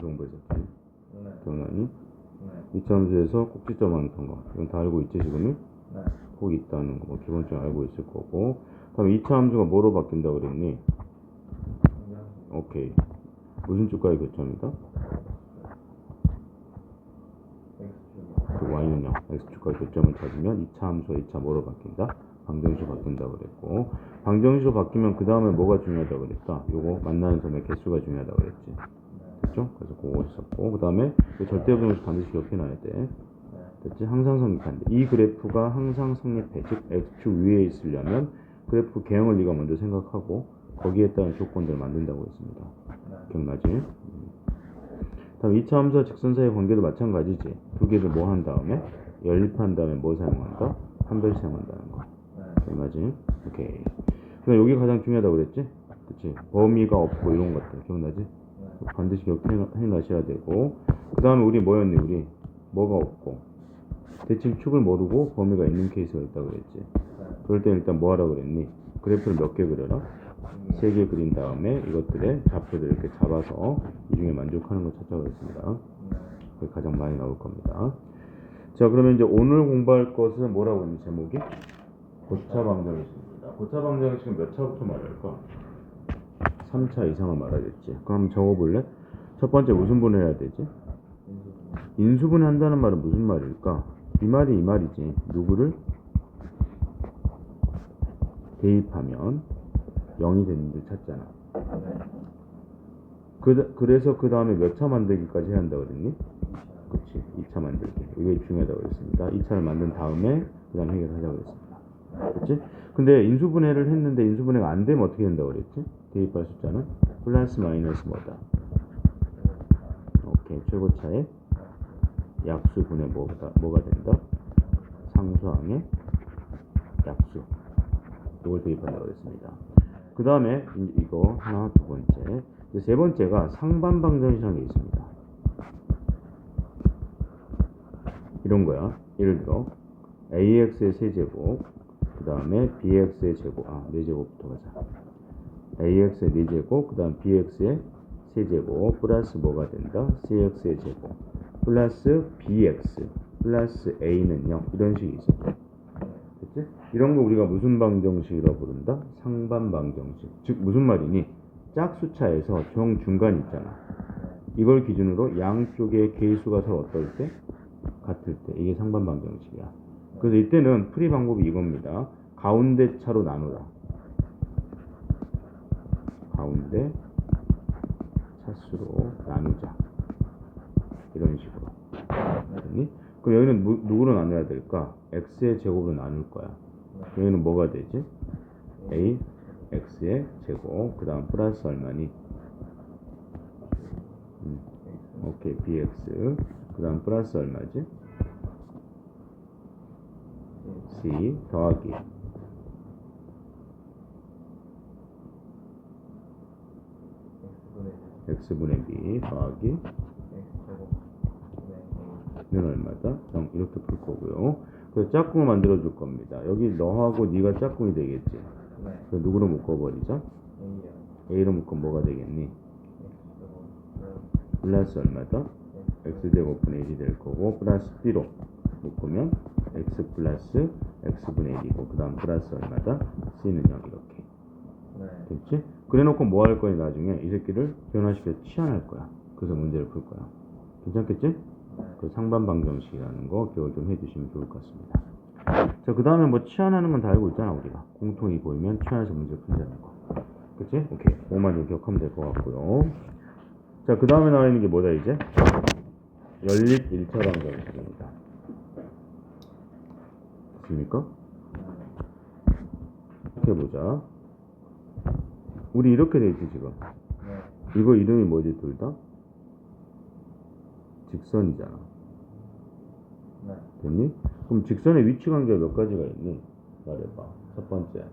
공부했었지? 기억나니? 2차 함수에서 꼭지점 많던 거 이건 다 알고 있지 지금은? 꼭 있다는 거 기본적으로 알고 있을 거고. 다음 2차 함수가 뭐로 바뀐다고 그랬니? 오케이. 무슨 쪽과의 교점이다? 그 y는요 x축과의 교점을 찾으면 2차 함수와 2차 뭐로 바뀐다? 방정식으로 바뀐다고 그랬고, 방정식으로 바뀌면 그 다음에 뭐가 중요하다고 그랬다? 요거 만나는 점의 개수가 중요하다고 그랬지. 됐죠? 그래서 그거 썼고, 그 다음에 절대부등식 반드시 기억해놔야 돼. 됐지? 항상 성립한대. 이 그래프가 항상 성립해. 즉 x축 위에 있으려면 그래프 개형을 네가 먼저 생각하고 거기에 따른 조건들을 만든다고 했습니다. 기억나지? 다음 2차 함수와 직선 사이의 관계도 마찬가지지. 두 개를 뭐 한 다음에 연립한 다음에 뭐 사용한다? 판별 사용한다는 거. 기억나지? 오케이. 근데 여기 가장 중요하다고 그랬지? 그치? 범위가 없고 이런 것들 기억나지? 반드시 기억해놔셔야 되고, 그 다음에 우리 뭐였니? 우리 뭐가 없고 대칭 축을 모르고 범위가 있는 케이스가 있다고 그랬지. 그럴 때 일단 뭐 하라고 그랬니? 그래프를 몇 개 그려라? 3개 그린 다음에 이것들의 좌표를 이렇게 잡아서 이 중에 만족하는 걸 찾자고 했습니다. 그게 가장 많이 나올 겁니다. 자, 그러면 이제 오늘 공부할 것은 뭐라고 했니? 제목이? 고차 방정식입니다. 고차 방정식은 몇 차부터 말할까? 3차 이상을 말하겠지. 그럼 적어볼래? 첫 번째 무슨 분해해야 되지? 인수분해 한다는 말은 무슨 말일까? 이 말이 이 말이지. 누구를 대입하면 0이 되는 줄 찾잖아. 그래서 그 다음에 몇 차 만들기까지 해야 한다고 그랬니? 그치. 2차 만들기. 이게 중요하다고 그랬습니다. 2차를 만든 다음에 그 다음 해결하자고 그랬습니다. 그치? 근데 인수분해를 했는데 인수분해가 안 되면 어떻게 된다고 그랬지? 대입할 숫자는 플러스 마이너스 뭐다? 오케이. 최고차의 약수분의 뭐가 된다? 상수항의 약수. 이걸 대입한다고 그랬습니다. 그 다음에 이거 하나, 두 번째. 세 번째가 상반방정식이라는 게 있습니다. 이런 거야. 예를 들어 ax의 세제곱, 그 다음에 bx의 제곱, 4제곱부터 가자. ax의 4제곱, 그 다음 bx의 세제곱 플러스 뭐가 된다? cx의 제곱 플러스 bx 플러스 a는 0. 이런 식이 있어. 됐지? 이런 거 우리가 무슨 방정식이라고 부른다? 상반방정식. 즉 무슨 말이니? 짝수차에서 정중간 있잖아. 이걸 기준으로 양쪽의 개수가 서로 어떨 때? 같을 때. 이게 상반방정식이야. 그래서 이때는 풀이 방법이 이겁니다. 가운데 차로 나누라. 가운데 차수로 나누자. 이런 식으로. 알겠니? 그럼 여기는 누구로 나눠야 될까? x의 제곱으로 나눌 거야. 여기는 뭐가 되지? a x의 제곱, 그 다음 플러스 얼마니? 오케이. bx, 그 다음 플러스 얼마지? c 더하기 x분의 b 더하기 는 얼마다? 0. 이렇게 풀 거고요. 그래서 짝꿍을 만들어 줄 겁니다. 여기 너하고 네가 짝꿍이 되겠지. 그래서 누구로 묶어버리자? a로 묶으면 뭐가 되겠니? 플러스 얼마다? x제곱분의 1이 될 거고, 플러스 b로 묶으면 x 플러스 x분의 1이고, 그 다음 플러스 얼마다? c는 0. 이렇게. 됐지? 그래 놓고 뭐 할 거니? 나중에 이 새끼를 변화시켜서 치환할 거야. 그래서 문제를 풀 거야. 괜찮겠지? 그 상반방정식이라는 거 기억을 좀 해주시면 좋을 것 같습니다. 자, 그 다음에 뭐 치환하는 건 다 알고 있잖아. 우리가 공통이 보이면 치환해서 문제 푼다는 거. 그치? 오케이. 그것만 좀 기억하면 될 것 같고요. 자, 그 다음에 나와 있는 게 뭐다 이제? 연립 1차 방정식입니다. 됐습니까? 이렇게 보자. 우리 이렇게 돼 있지 지금. 이거 이름이 뭐지 둘 다? 직선이잖아. 됐니? 그럼 직선의 위치 관계가 몇 가지가 있니? 말해봐. 첫 번째,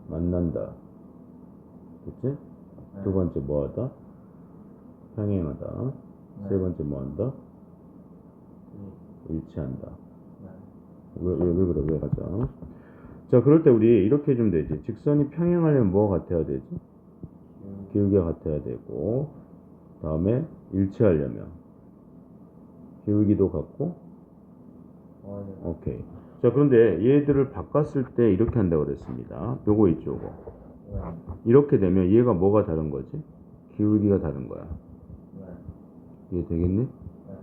만난다. 그치? 두 번째, 뭐하다? 평행하다. 세 번째, 뭐한다? 일치한다. 왜 그래? 왜 하자? 자, 그럴 때 우리 이렇게 해주면 되지. 직선이 평행하려면 뭐가 같아야 되지? 기울기가 같아야 되고, 다음에 일치하려면 기울기도 같고 오케이. 자, 그런데 얘들을 바꿨을 때 이렇게 한다고 그랬습니다. 요거 있죠, 요거. 이렇게 되면 얘가 뭐가 다른 거지? 기울기가 다른 거야. 이해 되겠니?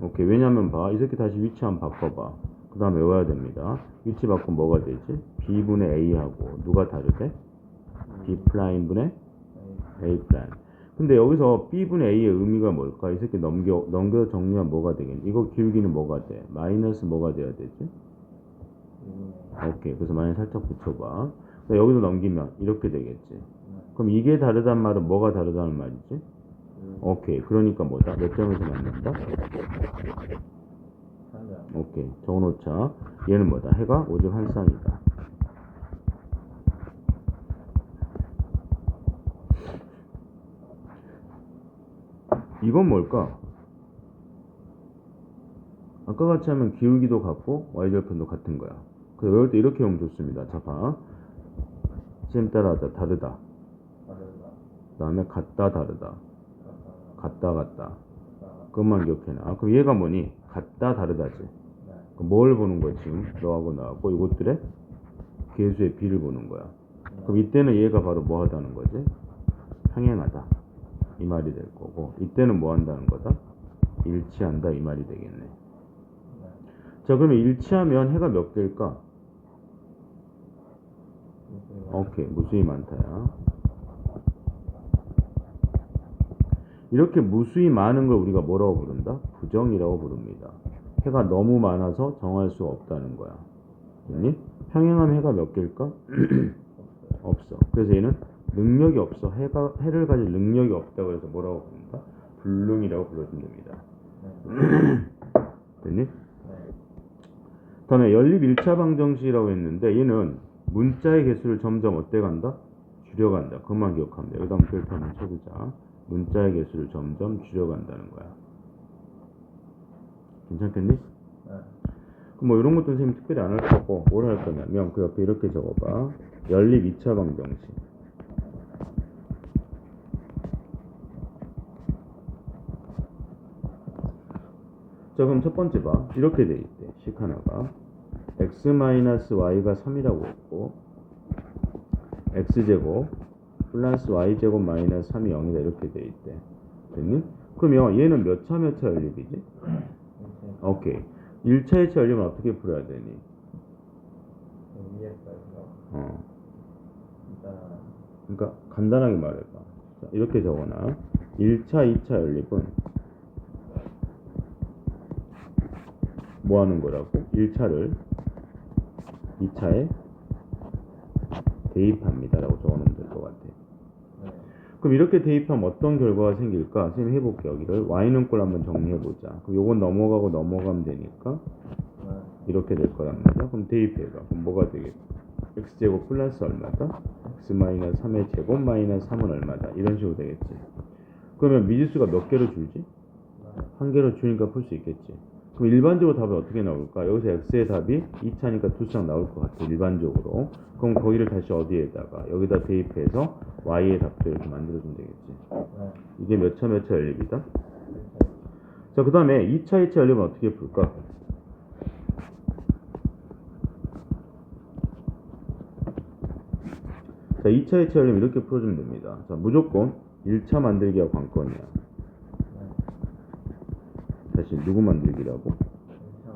오케이. 왜냐면 봐. 이 새끼 다시 위치 한번 바꿔봐. 그 다음에 외워야 됩니다. 위치 바꾸면 뭐가 되지? B분의 A하고 누가 다르대? B'분의 A'. 근데 여기서 B분의 A의 의미가 뭘까? 이 새끼 넘겨 정리하면 뭐가 되겠니? 이거 기울기는 뭐가 돼? 마이너스 뭐가 돼야 되지? 오케이. 그래서 마이너스 살짝 붙여봐. 여기서 넘기면 이렇게 되겠지. 그럼 이게 다르단 말은 뭐가 다르다는 말이지? 오케이. 그러니까 뭐다? 몇 점에서 만난다? 오케이. 적어놓자. 얘는 뭐다? 해가 오직 한 쌍이다. 이건 뭘까? 아까 같이 하면 기울기도 같고 y절편도 같은 거야. 그래서 외울 때 이렇게 하면 좋습니다. 자, 봐. 쌤 따라하자. 다르다. 그 다음에 같다 다르다. 같다. 그것만 기억해놔. 그럼 얘가 뭐니? 같다 다르다지. 그럼 뭘 보는 거야 지금? 너하고 나하고 이것들의 개수의 비를 보는 거야. 그럼 이때는 얘가 바로 뭐 하다는 거지? 평행하다. 이 말이 될 거고, 이때는 뭐 한다는 거다? 일치한다. 이 말이 되겠네. 자, 그러면 일치하면 해가 몇 개일까? 오케이. 무수히 많다야. 이렇게 무수히 많은 걸 우리가 뭐라고 부른다? 부정이라고 부릅니다. 해가 너무 많아서 정할 수 없다는 거야. 그니 평행하면 해가 몇 개일까? 없어. 그래서 얘는 능력이 없어. 해를 가질 능력이 없다고 해서 뭐라고 부른다? 불능이라고 불러주면 됩니다. 됐니? 다음에 연립 1차 방정식이라고 했는데 얘는 문자의 개수를 점점 어때 간다? 줄여간다. 그것만 기억하면 돼. 여기다 한번 별표 한번 쳐보자. 문자의 개수를 점점 줄여간다는 거야. 괜찮겠니? 네. 그럼 뭐 이런 것도 선생님이 특별히 안 할 거고 뭘 할 거냐면 그 옆에 이렇게 적어봐. 연립 2차 방정식. 자, 그럼 첫 번째 봐. 이렇게 돼 있대. 식 하나가 x-y가 3이라고 했고 x제곱 플러스 y제곱 마이너스 3이 0이다. 이렇게 돼 있대. 됐니? 그러면 얘는 몇 차 연립이지? 오케이. 1차, 2차 연립은 어떻게 풀어야 되니? 그러니까 간단하게 말해봐. 자, 이렇게 적어놔. 1차, 2차 연립은 뭐 하는 거라고? 1차를 2차에 대입합니다 라고 적어놓으면 될 것 같아. 그럼 이렇게 대입하면 어떤 결과가 생길까? 선생님 해볼게. 여기를 y는 꼴 한번 정리해보자. 그럼 요건 넘어가면 되니까 이렇게 될 거란 말이야. 그럼 대입해봐. 그럼 뭐가 되겠어? x제곱 플러스 얼마다? x-3의 제곱 마이너스 3은 얼마다? 이런 식으로 되겠지. 그러면 미지수가 몇 개로 줄지? 한 개로 주니까 풀 수 있겠지. 그럼 일반적으로 답은 어떻게 나올까? 여기서 x의 답이 2차니까 두 쌍 나올 것 같아. 일반적으로. 그럼 거기를 다시 어디에다가? 여기다 대입해서 y의 답도 이렇게 만들어주면 되겠지. 이게 몇 차 연립이다? 자, 그 다음에 2차 연립은 어떻게 풀까? 자, 2차 연립 이렇게 풀어주면 됩니다. 자, 무조건 1차 만들기가 관건이야. 다시 누구 만들기라고?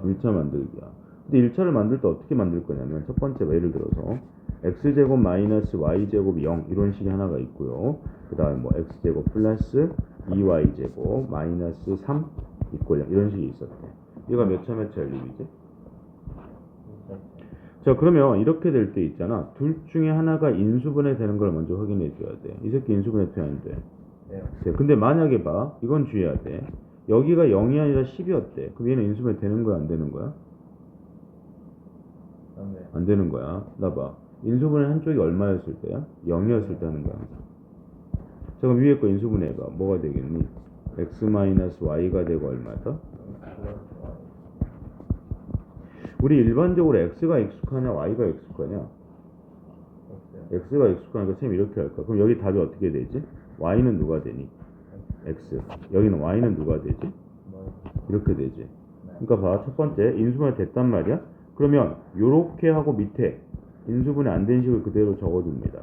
1차 만들기야. 근데 1차를 만들 때 어떻게 만들 거냐면 첫 번째 예를 들어서 x제곱 마이너스 y제곱 0 이런 식이 하나가 있고요. 그 다음에 뭐 x제곱 플러스 2y제곱 마이너스 3 이꼴 0 이런 식이 있었대. 얘가 몇 차 연립이지? 자, 그러면 이렇게 될 때 있잖아. 둘 중에 하나가 인수분해 되는 걸 먼저 확인해 줘야 돼. 이 새끼 인수분해 돼 안 돼? 네. 근데 만약에 봐. 이건 주의해야 돼. 여기가 0이 아니라 10이었대. 그럼 얘는 인수분해 되는 거야, 안 되는 거야? 안 되는 거야. 나 봐. 인수분해 한쪽이 얼마였을 때야? 0이었을 때 하는 거야. 자, 그럼 위에 거 인수분해 해봐. 뭐가 되겠니? x-y가 되고 얼마다? 우리 일반적으로 x가 익숙하냐, y가 익숙하냐? x가 익숙하니까 쌤 이렇게 할까? 그럼 여기 답이 어떻게 되지? y는 누가 되니? x. 여기는 y는 누가 되지? 이렇게 되지. 그러니까 봐. 첫 번째 인수분해 됐단 말이야. 그러면 요렇게 하고 밑에 인수분해 안 된 식을 그대로 적어둡니다.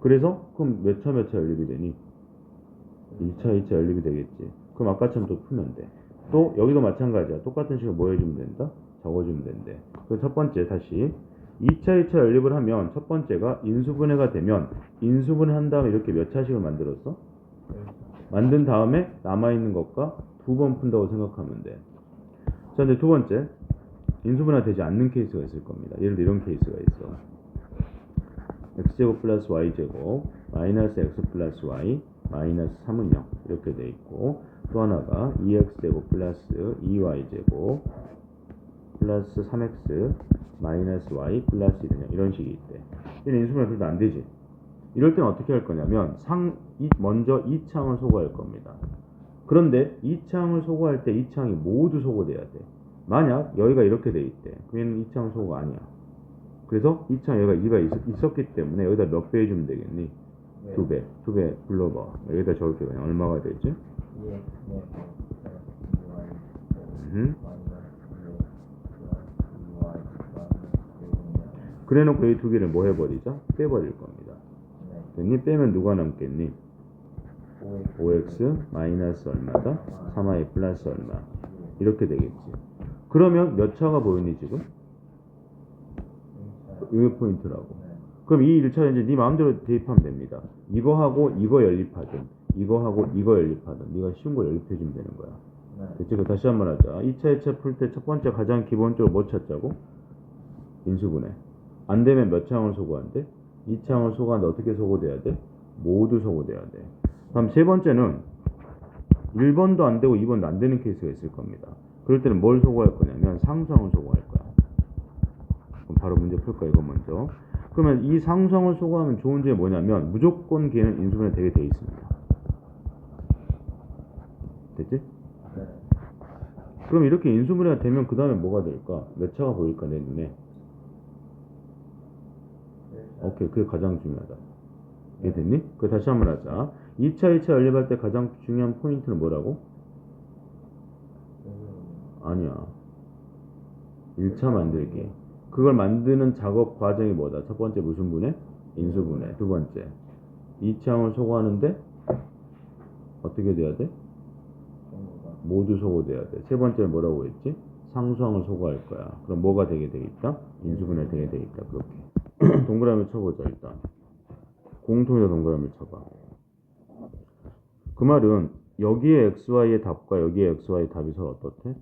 그래서 그럼 몇 차 연립이 되니? 2차, 2차 연립이 되겠지. 그럼 아까처럼 또 풀면 돼. 또 여기도 마찬가지야. 똑같은 식을 뭐 해주면 된다? 적어주면 된대. 그래서 첫 번째 다시 2차, 2차 연립을 하면 첫 번째가 인수분해가 되면 인수분해 한 다음에 이렇게 몇 차식을 만들었어? 만든 다음에 남아있는 것과 두 번 푼다고 생각하면 돼. 자, 이제 두 번째 인수분해가 되지 않는 케이스가 있을 겁니다. 예를 들어 이런 케이스가 있어. x제곱 플러스 y제곱 마이너스 x 플러스 y 마이너스 3은 0 이렇게 돼 있고 또 하나가 2x제곱 플러스 2y제곱 플러스 3x 마이너스 y 플러스 1은 0 이런 식이 있대. 얘는 인수분해 별로 안 되지. 이럴 때는 어떻게 할 거냐면 먼저 이 창을 소거할 겁니다. 그런데 이 창을 소거할 때 이 창이 모두 소거돼야 돼. 만약 여기가 이렇게 돼 있대. 그러면 이 창 소거 아니야. 그래서 이 창 여기가 있었기 때문에 여기다 몇 배 해주면 되겠니? 네. 2배. 2배 불러봐. 여기다 적을게 그냥. 얼마가 되지? 그래놓고 이 두 개를 뭐 해버리자? 빼버릴 겁니다. 됐니? 빼면 누가 남겠니? 5x 마이너스 얼마다? 3y 플러스 얼마? 이렇게 되겠지. 그러면 몇 차가 보이니 지금? 이게 포인트라고. 그럼 이 1차 이제 네 마음대로 대입하면 됩니다. 이거하고 이거 연립하든 이거하고 이거 연립하든 네가 쉬운 걸 연립해주면 되는 거야. 됐지? 다시 한번 하자. 2차, 2차 풀 때 첫 번째 가장 기본적으로 뭐 찾자고? 인수분해. 안 되면 몇 창을 소거한대? 2창을 소거하는데 어떻게 소거돼야 돼? 모두 소거돼야 돼. 다음 세 번째는 1번도 안 되고 2번도 안 되는 케이스가 있을 겁니다. 그럴 때는 뭘 소거할 거냐면 상수항을 소거할 거야. 그럼 바로 문제 풀 거야, 이거 먼저. 그러면 이 상수항을 소거하면 좋은 점이 뭐냐면 무조건 걔는 인수분해 되게 돼 있습니다. 됐지? 그럼 이렇게 인수분해가 되면 그 다음에 뭐가 될까? 몇 차가 보일까 내 눈에? 오케이, 그게 가장 중요하다. 이해됐니? 그 다시 한번 하자. 2차, 2차 연립할 때 가장 중요한 포인트는 뭐라고? 아니야. 1차 만들기. 그걸 만드는 작업 과정이 뭐다? 첫 번째 무슨 분해? 인수분해. 두 번째 2차항을 소거하는데 어떻게 돼야 돼? 모두 소거돼야 돼. 세 번째는 뭐라고 했지? 상수항을 소거할 거야. 그럼 뭐가 되게 돼 있다? 인수분해 되게 돼 있다. 그렇게. 동그라미 쳐보자 일단. 공통에다 동그라미 쳐봐. 그 말은 여기에 xy의 답과 여기에 xy의 답이 서로 어떻대?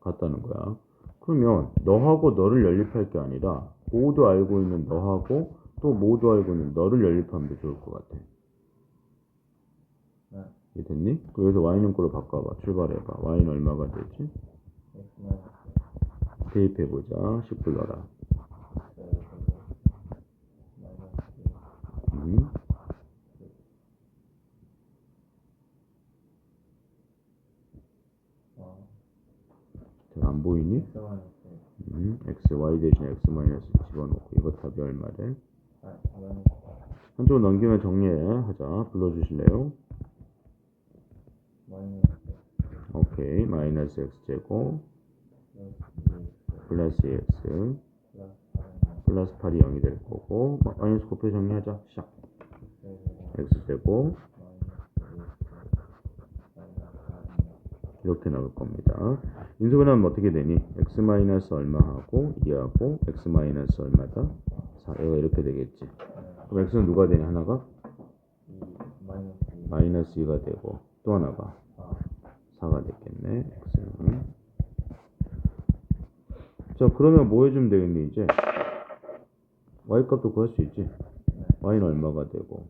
같다는 거야. 그러면 너하고 너를 연립할 게 아니라 모두 알고 있는 너하고 또 모두 알고 있는 너를 연립하면 더 좋을 것 같아. 이해됐니? 여기서 y는 꼴로 바꿔봐. 출발해봐. y는 얼마가 되지? 대입해보자. 10 불러라. 잘 안 보이니? x, y 대신에 x 마이너스 집어넣고 이거 답이 얼마래? 한쪽으로 넘기면 정리하자. 불러주실래요? 오케이. 마이너스 x제곱 플러스 x 플러스 8이 0이 될 거고 마이너스 곱해 정리하자. 시작. x제곱 이렇게 나올 겁니다. 인수분해하면 어떻게 되니? x 마이너스 얼마하고 2하고 x 마이너스 얼마다? 4. 얘가 이렇게 되겠지. 그럼 x는 누가 되냐? 하나가? 마이너스 2가 되고 또 하나가 4가 됐겠네. x는. 자, 그러면 뭐 해주면 되겠니 이제? y 값도 구할 수 있지. y는 얼마가 되고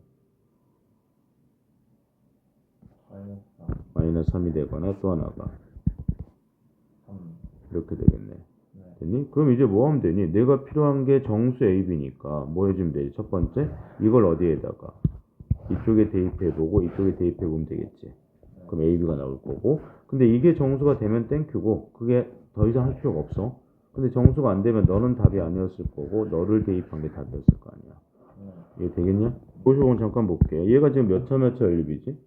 마이너스 3이 되거나 또 하나가 이렇게 되겠네. 됐니? 그럼 이제 뭐 하면 되니? 내가 필요한 게 정수 AB니까 뭐 해주면 되지? 첫 번째 이걸 어디에다가 이쪽에 대입해보고 이쪽에 대입해보면 되겠지. 그럼 AB가 나올 거고 근데 이게 정수가 되면 땡큐고 그게 더 이상 할 필요가 없어. 근데 정수가 안 되면 너는 답이 아니었을 거고 너를 대입한 게 답이었을 거 아니야. 이해 되겠냐? 55번 잠깐 볼게. 얘가 지금 몇 차 연립이지?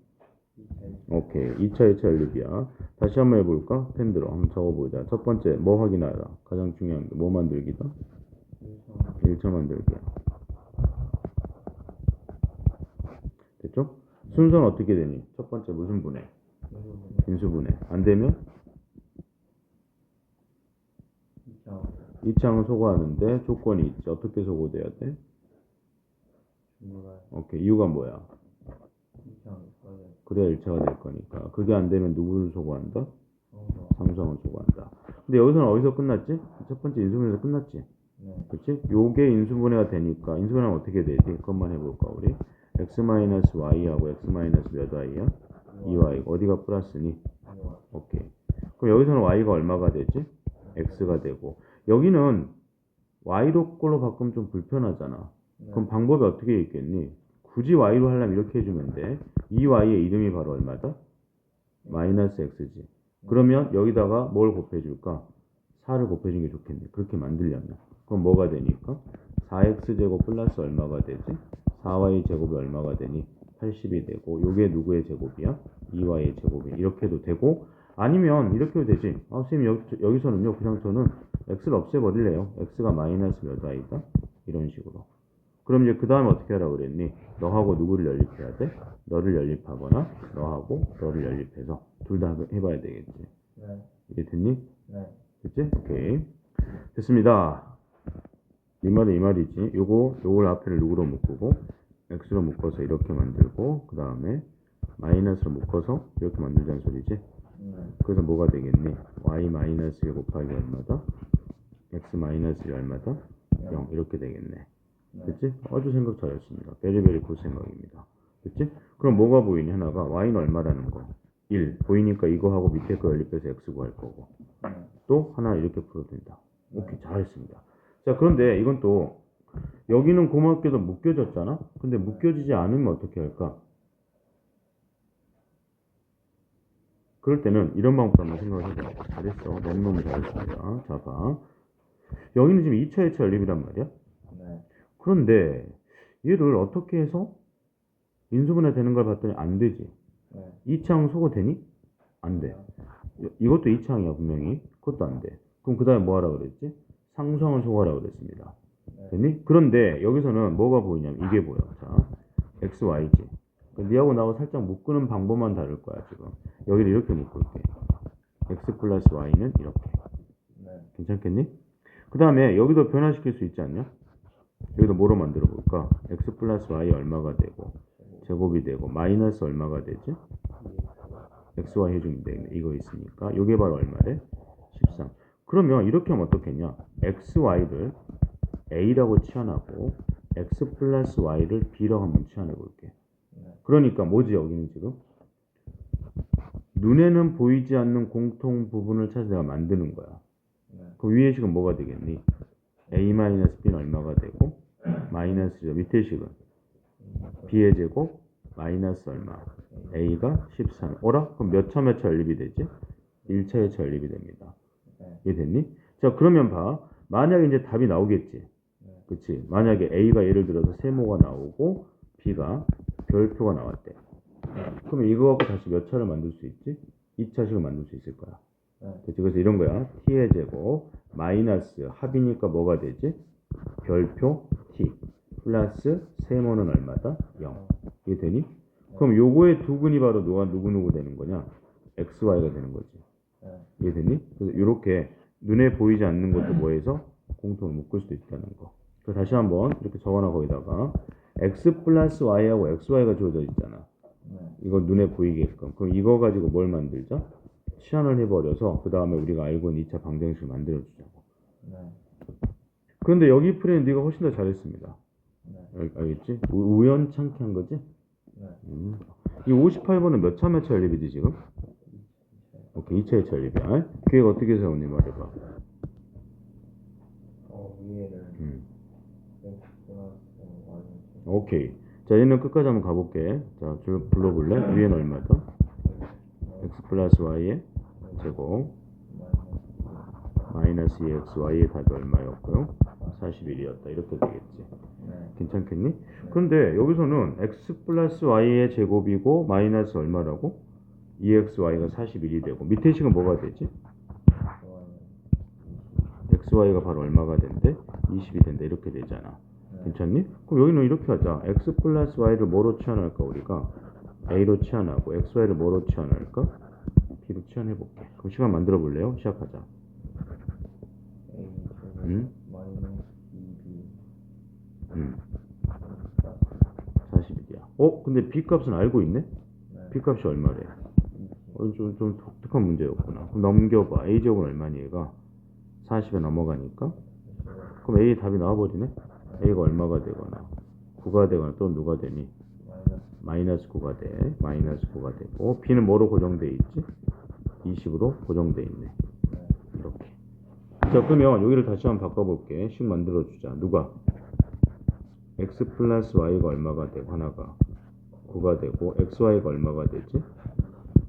2차. 오케이. 2차, 2차 연립이야. 다시 한번 해볼까? 펜 들어. 한번 적어보자. 첫 번째, 뭐 확인하라? 가장 중요한 게 뭐 만들기다? 1차 만들기야. 됐죠? 순서는 어떻게 되니? 첫 번째 무슨 분해? 인수분해. 안 되면? 2차. 2차항은 소거하는데 조건이 있지. 어떻게 소거돼야 돼? 중간에 오케이. 이유가 뭐야? 2차. 그래야 1차가 될 거니까. 그게 안 되면 누구를 소거한다? 성소. 상수항을 소거한다. 근데 여기서는 어디서 끝났지? 첫 번째 인수분해에서 끝났지? 네. 그치? 요게 인수분해가 되니까 인수분해는 어떻게 되지? 그것만 해볼까 우리? x-y하고 x-몇 y야? 2y. 어디가 플러스니? 오케이. 그럼 여기서는 y가 얼마가 되지? x가 되고 여기는 y로 걸로 바꾸면 좀 불편하잖아. 그럼 방법이 어떻게 있겠니? 굳이 y로 하려면 이렇게 해주면 돼. 이 y의 이름이 바로 얼마다? 마이너스 x지. 그러면 여기다가 뭘 곱해줄까? 4를 곱해주는 게 좋겠네. 그렇게 만들려면. 그럼 뭐가 되니까? 4x제곱 플러스 얼마가 되지? 4y 제곱이 얼마가 되니? 80이 되고 요게 누구의 제곱이야? 2y의 제곱이. 이렇게 해도 되고 아니면 이렇게 해도 되지. 아 선생님 여기서는요 그냥 저는 x를 없애버릴래요. x가 마이너스 몇 y다? 이런 식으로. 그럼 이제 그 다음에 어떻게 하라고 그랬니? 너하고 누구를 연립해야 돼? 너를 연립하거나 너하고 너를 연립해서 둘 다 해봐야 되겠지. 네. 이게 됐니? 네. 됐지? 오케이. 됐습니다. 이 말은 이 말이지. 요걸 앞에를 누구로 묶고 x로 묶어서 이렇게 만들고 그 다음에 마이너스로 묶어서 이렇게 만들자는 소리지. 그래서 뭐가 되겠니? y 마이너스 1 곱하기 얼마다? x 마이너스 1 얼마다? 0 이렇게 되겠네. 됐지? 아주 생각 잘했습니다. 베리베리 굿 생각입니다. 됐지? 그럼 뭐가 보이니? 하나가 y는 얼마라는 거? 1 보이니까 이거하고 밑에 거 연립해서 x 구할 거고 또 하나 이렇게 풀어도 된다. 오케이 잘했습니다. 자 그런데 이건 또 여기는 고맙게도 묶여졌잖아. 근데 묶여지지 않으면 어떻게 할까? 그럴 때는 이런 방법으로 한번 생각을 해봐. 잘했어. 너무너무 잘했습니다. 자 봐. 여기는 지금 2차 2차 연립이란 말이야. 네. 그런데 얘를 어떻게 해서 인수분해 되는 걸 봤더니 안 되지. 네. 2차항 소거되니? 안 돼. 이것도 2차항이야 분명히. 그것도 안 돼. 그럼 그 다음에 뭐 하라 그랬지? 상수항을 소거하라 그랬습니다. 됐니? 그런데 여기서는 뭐가 보이냐면 이게 보여. 자, x, y지. 니하고 나하고 살짝 묶는 방법만 다를 거야 지금. 여기를 이렇게 묶을게. x 플러스 y는 이렇게. 네. 괜찮겠니? 그 다음에 여기도 변화시킬 수 있지 않냐? 여기도 뭐로 만들어 볼까? x 플러스 y 얼마가 되고 제곱이 되고 마이너스 얼마가 되지? xy 해주면 되겠네. 이거 있으니까 이게 바로 얼마래? 13. 그러면 이렇게 하면 어떻겠냐? xy를 a라고 치환하고 x 플러스 y를 b라고 한번 치환해 볼게. 그러니까 뭐지 여기는 지금? 눈에는 보이지 않는 공통 부분을 찾아서 내가 만드는 거야. 그 위에 식은 뭐가 되겠니? a-b는 얼마가 되고 마이너스 밑에 식은 b의 제곱 마이너스 얼마? a가 13. 어라? 그럼 몇 차 몇 차 연립이 되지? 1차의 차 연립이 됩니다. 이해됐니? 자 그러면 봐. 만약에 이제 답이 나오겠지. 그치? 만약에 a가 예를 들어서 세모가 나오고 b가 별표가 나왔대. 그러면 이거 갖고 다시 몇 차를 만들 수 있지? 2차식을 만들 수 있을 거야. 그치? 그래서 이런 거야. t의 제곱 마이너스 합이니까 뭐가 되지? 별표 t 플러스 세모는 얼마다? 0. 이게 되니? 그럼 요거의 두근이 바로 누구 되는 거냐? xy가 되는 거지. 이해 됐니? 그래서 이렇게 눈에 보이지 않는 것도 뭐해서 공통을 묶을 수도 있다는 거. 그래서 다시 한번 이렇게 적어놔 거기다가 x 플러스 y하고 xy가 주어져 있잖아. 이걸 눈에 보이게끔. 그럼 이거 가지고 뭘 만들자? 치환을 해버려서 그 다음에 우리가 알고 있는 2차 방정식을 만들어주자고. 그런데 여기 풀이는 네가 훨씬 더 잘했습니다. 알겠지? 우연찮게 한 거지? 이 58번은 몇 차 몇 차 연립이지 지금? 오케이 2차 2차 연립이야. 계획 어떻게 세웠니 말해봐. 위에를 오케이. 자 얘는 끝까지 한번 가볼게. 자 줄 불러볼래? 위에는 얼마다? x 플러스 y의 제곱 마이너스 2x y의 답이 얼마였고요? 41이었다. 이렇게 되겠지. 네. 괜찮겠니? 그런데 여기서는 x 플러스 y의 제곱이고 마이너스 얼마라고? 2xy가 41이 되고 밑에 식은 뭐가 되지? xy가 바로 얼마가 된대? 20이 된다 이렇게 되잖아. 네. 괜찮니? 그럼 여기는 이렇게 하자. x 플러스 y를 뭐로 치환할까 우리가? a로 치환하고 xy를 뭐로 치환할까? b로 치환해볼게. 그럼 시간 만들어 볼래요? 시작하자. A 제곱 응? 마이너스 2B 41이야. 근데 b 값은 알고 있네? 네. b 값이 얼마래? 좀 독특한 문제였구나. 그럼 넘겨봐. a 제곱은 얼마니 얘가? 40에 넘어가니까? 그럼 a 답이 나와버리네? a가 얼마가 되거나 9가 되거나 또 누가 되니? 마이너스 9가 돼. 마이너스 9가 되고 b는 뭐로 고정돼 있지? 20으로 고정돼 있네. 이렇게. 자 그러면 여기를 다시 한번 바꿔볼게. 식 만들어주자. 누가? x 플러스 y가 얼마가 되고 하나가 9가 되고 xy가 얼마가 되지?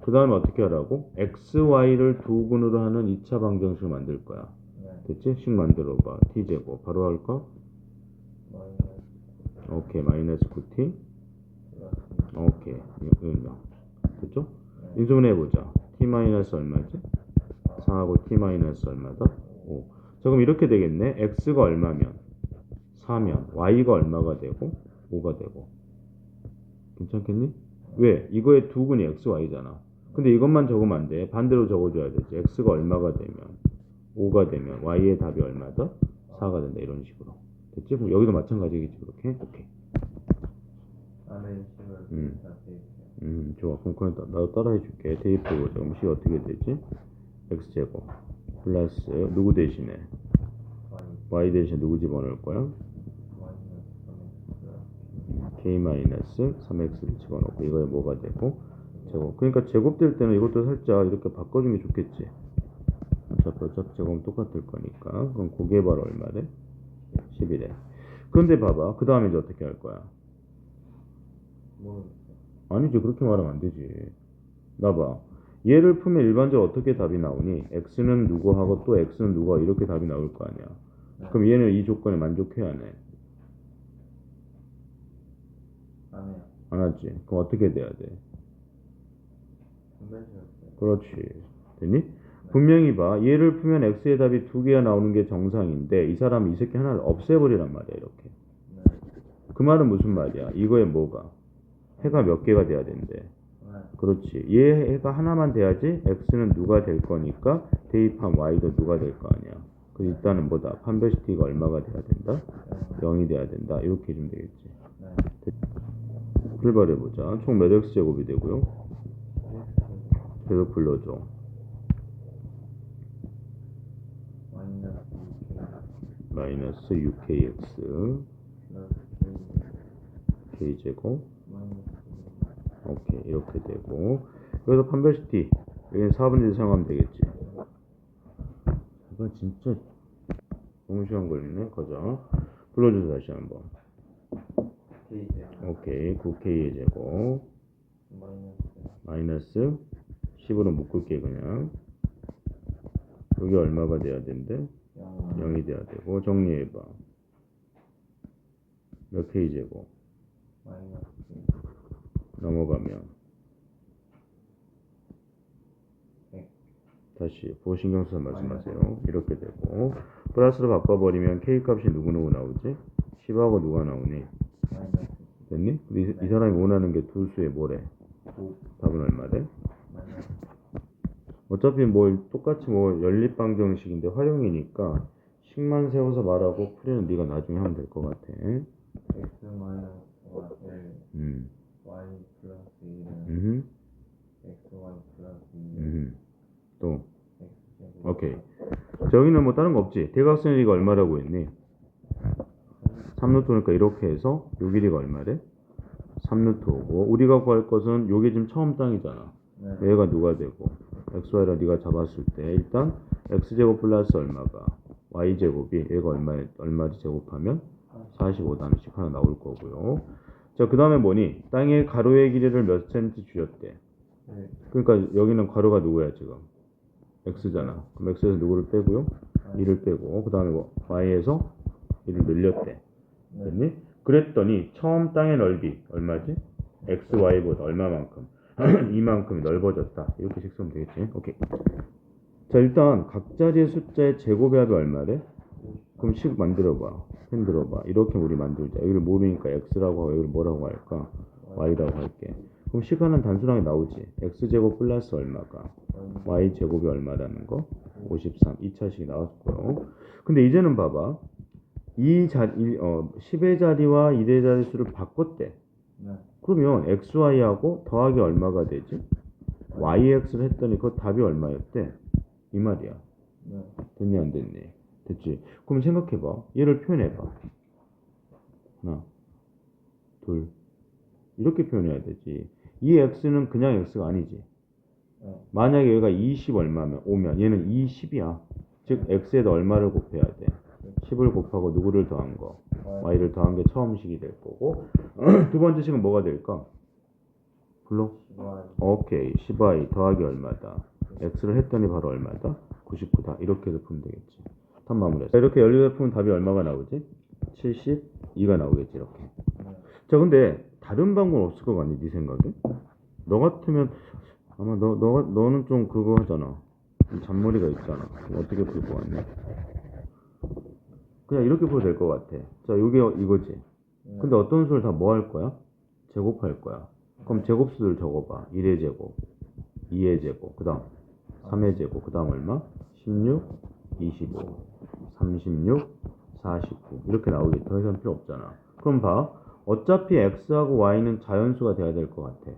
그 다음에 어떻게 하라고? xy를 두 근으로 하는 2차 방정식을 만들 거야. 됐지? 식 만들어봐. t제곱 바로 할까? 오케이 마이너스 9t 오케이 이거요. 됐죠? 인수분 해보자. t 마이너스 얼마지? 4하고 t 마이너스 얼마다? 5. 자 그럼 이렇게 되겠네. x가 얼마면? 4면 y가 얼마가 되고? 5가 되고. 괜찮겠니? 왜? 이거의 두 근이 x, y잖아. 근데 이것만 적으면 안 돼. 반대로 적어줘야 되지. x가 얼마가 되면 5가 되면 y의 답이 얼마다? 4가 된다. 이런 식으로. 됐지? 그럼 여기도 마찬가지겠지. 그렇게? 오케이. 좋아. 그럼 그냥 나도 따라해 줄게. 대입해보자. 그럼 식 어떻게 되지? x제곱 플러스 누구 대신에? y 대신에 누구 집어넣을 거야? k-3x를 집어넣고 이거에 뭐가 되고? 제곱. 그러니까 제곱될 때는 이것도 살짝 이렇게 바꿔주는 게 좋겠지. 어차피 제곱은 똑같을 거니까. 그럼 그게 바로 얼마래? 11에. 그런데 봐봐. 그 다음에 이제 어떻게 할 거야? 아니지. 그렇게 말하면 안 되지. 나봐. 얘를 풀면 일반적으로 어떻게 답이 나오니? x는 누구 하고 또 x는 누가 이렇게 답이 나올 거 아니야. 그럼 얘는 이 조건에 만족해야 하네. 안 하지. 그럼 어떻게 돼야 돼? 그렇지. 됐니? 분명히 봐. 얘를 풀면 x의 답이 두 개가 나오는 게 정상인데 이 사람이 이 새끼 하나를 없애버리란 말이야. 이렇게. 그 말은 무슨 말이야? 이거에 뭐가? 해가 몇 개가 돼야 된대. 그렇지. 얘 해가 하나만 돼야지 x는 누가 될 거니까 대입한 y도 누가 될 거 아니야. 그래서 일단은 뭐다? 판별식 t가 얼마가 돼야 된다? 0이 돼야 된다. 이렇게 해주면 되겠지. 출발해보자. 총 몇 x제곱이 되고요? 계속 불러줘. 마이너스 6kx k제곱 오케이 이렇게 되고 여기서 판별식 t 여기는 4분의 1 사용하면 되겠지. 이거 진짜 너무 시간 걸리네. 가자. 불러줘서 다시 한번. 오케이 9k의 제곱 마이너스 10으로 묶을게. 그냥 여기 얼마가 돼야 된대? 0이 돼야 되고. 정리해봐. 몇 k 제곱 넘어가면 다시 보신경 써서 말씀하세요. 이렇게 되고 플러스로 바꿔버리면 k 값이 누구 나오지? 10하고 누가 나오니? 됐니? 이 사람이 원하는 게 두 수의 뭐래? 답은 얼마래? 어차피 똑같이 연립방정식인데 활용이니까 식만 세워서 말하고 풀이는 네가 나중에 하면 될 것 같아. x 마이너스 1 y 플러스 1은 xy 플러스 2 또 x제곱. 오케이. 자, 여기는 다른 거 없지? 대각선의 길이가 얼마라고 했니? 3루트니까 이렇게 해서 요 길이가 얼마래? 3루트고 우리가 구할 것은 요게 지금 처음 땅이잖아. 얘가 누가 되고 xy라 네가 잡았을 때 일단 x제곱 플러스 얼마가 y제곱이 얘가 얼마지 제곱하면 45단씩 하나 나올 거고요. 자, 그 다음에 뭐니? 땅의 가로의 길이를 몇 cm 주셨대. 그러니까 여기는 가로가 누구야 지금? x잖아. 그럼 x에서 누구를 빼고요? 2를 빼고 그 다음에 y에서 1을 늘렸대. 네. 됐니? 그랬더니 처음 땅의 넓이 얼마지? x, y보다 얼마만큼? 이만큼 넓어졌다. 이렇게 식 쓰면 되겠지? 오케이. 자, 일단 각 자리의 숫자의 제곱의 합이 얼마래? 그럼 식 만들어봐. 펜 들어봐. 이렇게 우리 만들자. 여기를 모르니까 x라고 하고 여기를 뭐라고 할까? y라고 할게. 그럼 식 하나는 단순하게 나오지. x제곱 플러스 얼마가? y제곱이 얼마라는 거? 53. 2차식이 나왔고요. 근데 이제는 봐봐. 10의 자리와 1의 자릿수를 바꿨대. 네. 그러면 xy하고 더하기 얼마가 되지? yx를 했더니 그 답이 얼마였대? 이 말이야. 네. 됐니 안 됐니? 됐지? 그럼 생각해봐. 얘를 표현해봐. 하나, 둘. 이렇게 표현해야 되지. 이 x는 그냥 x가 아니지. 네. 만약에 여기가 20 얼마면 오면 얘는 20이야. 즉 x에다 얼마를 곱해야 돼? 10을 곱하고 누구를 더한 거? y를 더한 게 처음 식이 될 거고 두 번째 식은 뭐가 될까? 불러? 오케이. 10y 더하기 얼마다? x를 했더니 바로 얼마다? 99다. 이렇게 해서 풀면 되겠지. 답 마무리했어. 이렇게 연립을 풀면 답이 얼마가 나오지? 72가 나오겠지. 이렇게. 자, 근데 다른 방법은 없을 것 같니? 네 생각에? 너 같으면 아마 너는 좀 그거 하잖아. 좀 잔머리가 있잖아. 어떻게 풀 것 같냐? 그냥 이렇게 풀어도 될 것 같아. 자, 요게 이거지. 근데 어떤 수를 다 뭐 할 거야? 제곱할 거야. 그럼 제곱수들 적어봐. 1의 제곱, 2의 제곱, 그 다음 3의 제곱, 그 다음 얼마? 16, 25, 36, 49 이렇게 나오겠지. 더 이상 필요 없잖아. 그럼 봐. 어차피 x하고 y는 자연수가 돼야 될 것 같아.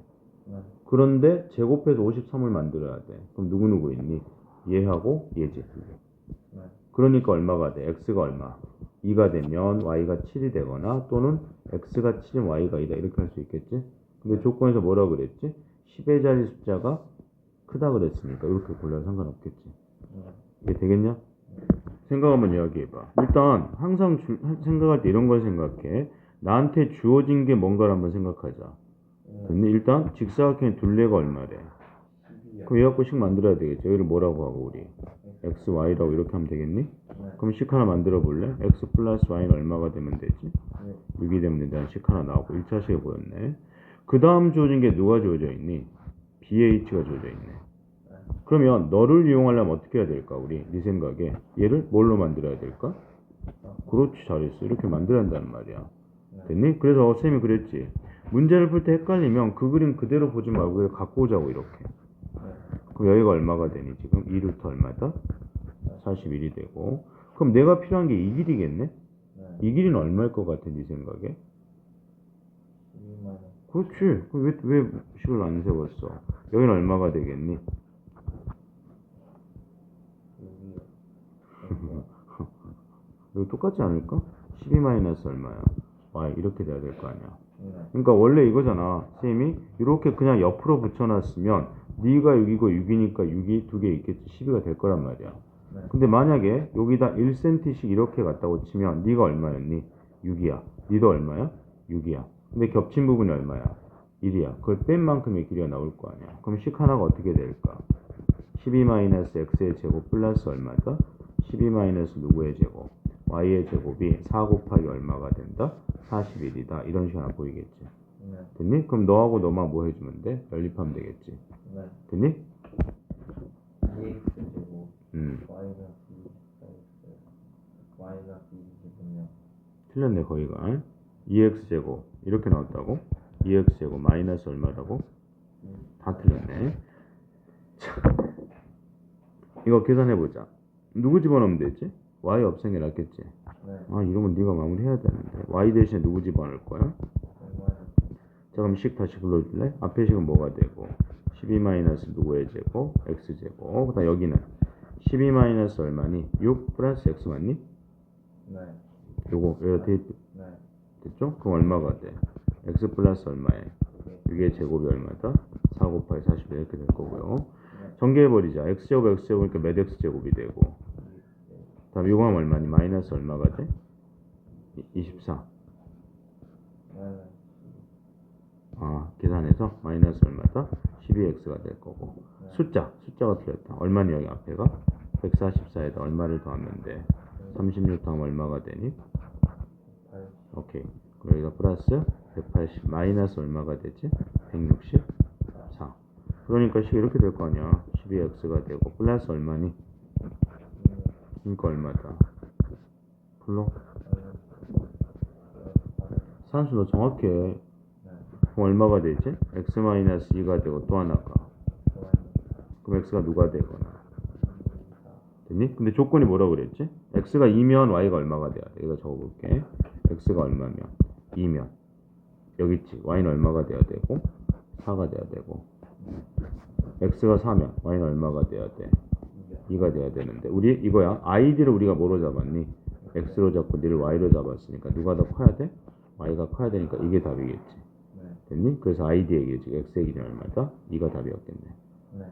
그런데 제곱해서 53을 만들어야 돼. 그럼 누구누구 있니? 얘하고 얘지. 그러니까 얼마가 돼? x가 얼마? 2가 되면 y가 7이 되거나 또는 x가 7인 y가 2다 이렇게 할 수 있겠지? 근데 조건에서 뭐라 그랬지? 10의 자리 숫자가 크다 그랬으니까 이렇게 골라도 상관없겠지. 이게 되겠냐? 생각 한번 이야기해봐. 일단 항상 생각할 때 이런 걸 생각해. 나한테 주어진 게 뭔가를 한번 생각하자. 근데 일단 직사각형의 둘레가 얼마래? 그럼 얘 갖고 식 만들어야 되겠죠. 여기를 뭐라고 하고 우리 x, y라고 이렇게 하면 되겠니? 그럼 식 하나 만들어 볼래? x 플러스 y는 얼마가 되면 되지? 6이 되면 된다는 식 하나 나오고 1차식에 보였네. 그 다음 주어진 게 누가 주어져 있니? BH가 주어져 있네. 그러면 너를 이용하려면 어떻게 해야 될까? 우리 네 생각에 얘를 뭘로 만들어야 될까? 그렇지, 잘했어. 이렇게 만들어야 한다는 말이야. 됐니? 그래서 쌤이 그랬지. 문제를 풀 때 헷갈리면 그 그림 그대로 보지 말고 얘를 갖고 오자고 이렇게. 그럼 여기가 얼마가 되니? 지금 2루트 얼마다? 41이 되고. 그럼 내가 필요한 게 이 길이겠네? 이 길이는 얼마일 것 같아, 네 생각에? 그렇지. 그럼 왜 식을 안 세웠어? 여기는 얼마가 되겠니? 여기 똑같지 않을까? 12 마이너스 얼마야? y 이렇게 돼야 될 거 아니야. 그러니까 원래 이거잖아. 쌤이 이렇게 그냥 옆으로 붙여놨으면 네가 6이고 6이니까 6이 두 개 있겠지. 12가 될 거란 말이야. 근데 만약에 여기다 1cm씩 이렇게 갖다고 치면 네가 얼마였니? 6이야. 니도 얼마야? 6이야. 근데 겹친 부분이 얼마야? 1이야. 그걸 뺀 만큼의 길이가 나올 거 아니야. 그럼 식 하나가 어떻게 될까? 12-x의 제곱 플러스 얼마다? 12- 누구의 제곱? y의 제곱이 4 곱하기 얼마가 된다? 41이다. 이런 식으로 보이겠지. 됐니? 그럼 너하고 너만 뭐 해주면 돼? 연립하면 되겠지. 됐니? 틀렸네 거기가. 2x제곱 이렇게 나왔다고? 2x제곱 마이너스 얼마라고? 다 틀렸네. 자, 이거 계산해보자. 누구 집어넣으면 되지? y 없앤 게 낫겠지? 아, 이런 건 네가 마무리해야 되는데. y 대신에 누구 집어넣을 거야? 자, 그럼 식 다시 불러줄래? 앞에 식은 뭐가 되고 12 마이너스 누구의 제곱? x제곱. 그 다음 여기는 12 마이너스 얼마니? 6 플러스 x 맞니? 요거 여기다 대입 됐죠? 그럼 얼마가 돼? x 플러스 얼마에? 6의 제곱이 얼마다? 4 곱하기 41 이렇게 될 거고요. 전개해버리자. x제곱 x제곱이니까 몇 x제곱이 되고 다음 요거 하면 얼마니? 마이너스 얼마가 돼? 24. 아, 계산해서 마이너스 얼마다? 12x가 될 거고. 숫자가 틀렸다. 얼마니 여기 앞에가? 144에다 얼마를 더하면 돼? 36 더하면 얼마가 되니? 오케이. 그럼 여기가 플러스 180 마이너스 얼마가 되지? 164. 그러니까 식 이렇게 될 거 아니야. 12x가 되고 플러스 얼마니? 그러니까 얼마다? 불러? 산수 너 정확해. 네. 그럼 얼마가 되지? x 마이너스 2가 되고 또 하나가. 그럼 x가 누가 되거나. 됐니? 근데 조건이 뭐라 그랬지? x가 2면 y가 얼마가 돼야 돼? 이거 적어볼게. x가 얼마면? 2면. 여기 있지. y는 얼마가 돼야 되고 4가 돼야 되고. x가 4면 y는 얼마가 돼야 돼? 2가 돼야 되는데 우리 이거야. id를 우리가 뭐로 잡았니? x로 잡고 니를 y로 잡았으니까 누가 더 커야 돼? y가 커야 되니까 이게 답이겠지. 네. 됐니? 그래서 id의 얘기지. x의 길이 얼마다? 2가 답이었겠네. 네.